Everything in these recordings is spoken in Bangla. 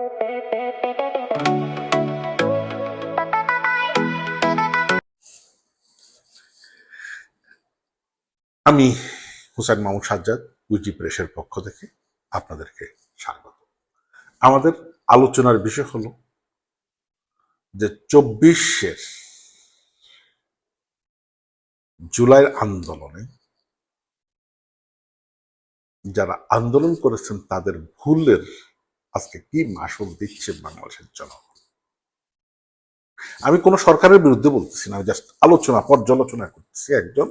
আমি হুসাইন মাহমুদ সাজ্জাদ, উইটি প্রেসের পক্ষ থেকে আপনাদেরকে স্বাগত। আমাদের আলোচনার বিষয় হলো যে 24 জুলাইয়ের আন্দোলনে যারা আন্দোলন করেছেন তাদের ভুলের আজকে কি মাসুল দিচ্ছে বাংলাদেশের জনগণ। আমি কোনো সরকারের বিরুদ্ধে বলতেছি না, জাস্ট পর্যালোচনা করতেছি একজন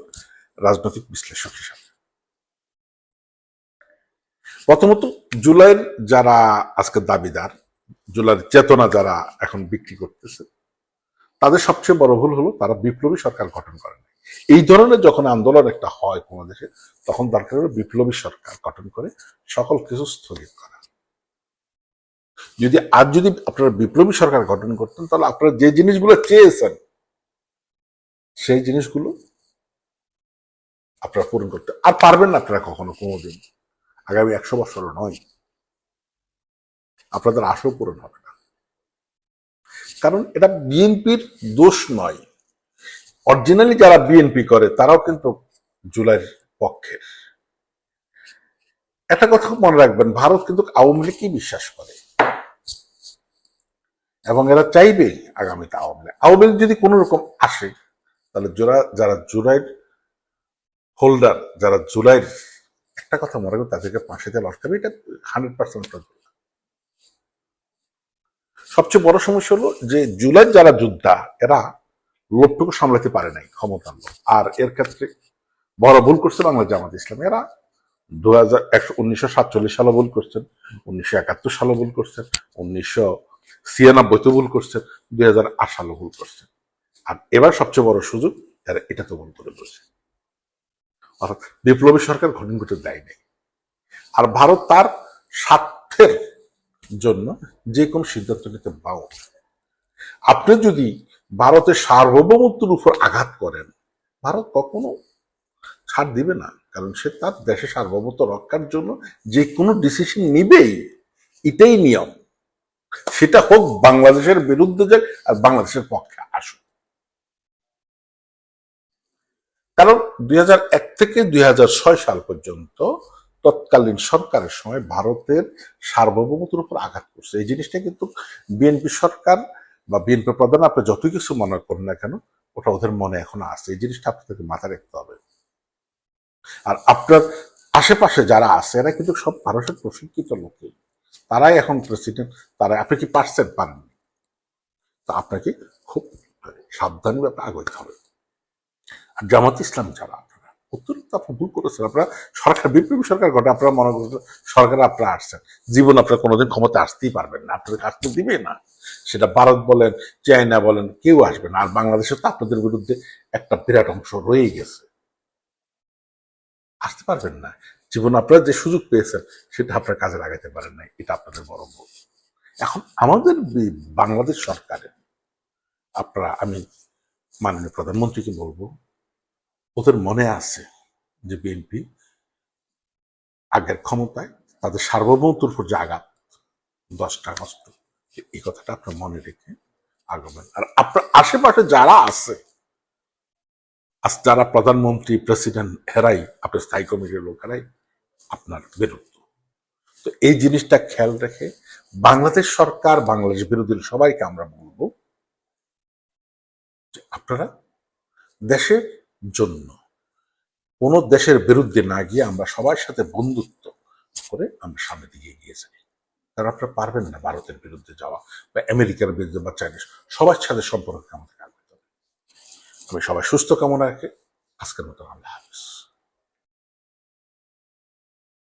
রাজনৈতিক বিশ্লেষক হিসাবে। প্রথমত, জুলাইয়ের যারা আজকে দাবিদার, জুলাইয়ের চেতনা যারা এখন বিক্রি করতেছে, তাদের সবচেয়ে বড় ভুল হলো তারা বিপ্লবী সরকার গঠন করেন। এই ধরনের যখন আন্দোলন একটা হয় কোনো দেশে, তখন দরকার হলো বিপ্লবী সরকার গঠন করে সকল কিছু স্থগিত করা। যদি আপনারা বিপ্লবী সরকার গঠন করতেন, তাহলে আপনারা যে জিনিসগুলো চেয়েছেন সেই জিনিসগুলো আপনারা পূরণ করতে আর পারবেন না। আপনারা কখনো কোনোদিন, আগামী 100 বছরও নয়, আপনাদের আশাও পূরণ হবে না। কারণ এটা বিএনপির দোষ নয়। অরিজিনালি যারা বিএনপি করে তারাও কিন্তু জুলাইয়ের পক্ষের। একটা কথা মনে রাখবেন, ভারত কিন্তু আওয়ামী লীগকেই বিশ্বাস করে এবং এরা চাইবে আগামীতে আওয়ামী লীগ যদি কোনো রকম আসে, তাহলে যারা জুলাইয়ের হোল্ডার, যারা জুলাইয়ের, একটা কথা মনে রাখবেন, তাদেরকে ফাঁসিতে লটকাবে। এটা 100%। সবচেয়ে বড় সমস্যা হলো যে জুলাইয়ের যারা যোদ্ধা, এরা লোকটুকু সামলাতে পারে নাই, ক্ষমতার লোক। আর এর ক্ষেত্রে বড় ভুল করছে বাংলা জামাত ইসলাম। এরা 1947 সালে ভুল করছেন, 1971 সালে ভুল করছেন, 1996 ভুল করছেন, 2008 সালে ভুল করছেন। আর এবার সবচেয়ে বড় সুযোগ, এরা এটা তো ভুল করে বলছে। অর্থাৎ বিপ্লবী সরকার গঠন করতে দেয় নাই। আর ভারত তার স্বার্থের জন্য যে কোনো সিদ্ধান্ত নিতে বাধ্য। আপনি যদি ভারতের সার্বভৌমত্বের উপর আঘাত করেন, ভারত কখনো ছাড় দিবে না। কারণ সে তার দেশের সার্বভৌমত্ব রক্ষার জন্য যে কোনো ডিসিশন নিবেই, এটাই নিয়ম। সেটা হোক বাংলাদেশের বিরুদ্ধে যাক আর বাংলাদেশের পক্ষে আসুক। কারণ 2001 থেকে 2006 সাল পর্যন্ত তৎকালীন সরকারের সময় ভারতের সার্বভৌমত্বের উপর আঘাত করছে। এই জিনিসটা কিন্তু বিএনপি সরকার বা বিএনপি প্রধান, আপনি যত কিছু মনে করেন না কেন, ওটা ওদের মনে এখনো আছে। এই জিনিসটা আপনাদেরকে মাথায় রাখতে হবে। আর আপনার আশেপাশে যারা আছে, এরা কিন্তু সব ভারতের প্রশিক্ষিত লোকই। তারাই এখন প্রেসিডেন্ট। তারা, আপনি কি পারেননি, তা আপনাকে খুব সাবধানী ব্যাপারে আগাইতে হবে। আর জামাত ইসলাম যারা, আপনারা অত্যন্ত আপনি ভুল করেছেন। আপনারা সরকার, বিপ্লবী সরকার গঠন, আপনারা মনে করছেন সরকার আপনারা আসছেন, জীবন আপনারা কোনোদিন ক্ষমতা আসতেই পারবেন না, আপনাদের আসতে দিবে না। সেটা ভারত বলেন, চায়না বলেন, কেউ আসবে না। আর বাংলাদেশে তো আপনাদের বিরুদ্ধে একটা বিরাট অংশ রয়ে গেছে, আসতে পারবেন না। জীবন আপনারা যে সুযোগ পেয়েছেন সেটা আপনার কাজে লাগাতে পারেন নাই, এটা আপনাদের বড় ভুল। এখন আমাদের বাংলাদেশ সরকারের, আমি মাননীয় প্রধানমন্ত্রীকে বলবো, ওদের মনে আছে যে বিএনপি আগের ক্ষমতায় তাদের সার্বভৌমত্বের উপর যে আঘাত, 10টা আগস্ট, এই কথাটা আপনার মনে রেখে আগাবেন। আর আপনার আশেপাশে যারা আছে, যারা প্রধানমন্ত্রী, প্রেসিডেন্ট, এরাই আপনার স্থায়ী কমিটির লোকেরাই আপনার বিরুদ্ধে। তো এই জিনিসটা খেয়াল রেখে বাংলাদেশ সরকার, বাংলাদেশ বিরোধী সবাইকে আমরা বলবো যে আপনারা দেশের জন্য কোন দেশের বিরুদ্ধে না গিয়ে আমরা সবার সাথে বন্ধুত্ব করে আমরা সামনের দিকে এগিয়ে যাই। কারণ আপনারা পারবেন না ভারতের বিরুদ্ধে যাওয়া বা আমেরিকার বিরুদ্ধে বা চাইনিজ, সবার সাথে সম্পর্ক আমাদের রাখতে হবে। আমি সবাই সুস্থ কামনা রেখে আজকের মতো আল্লাহ হাফেজ।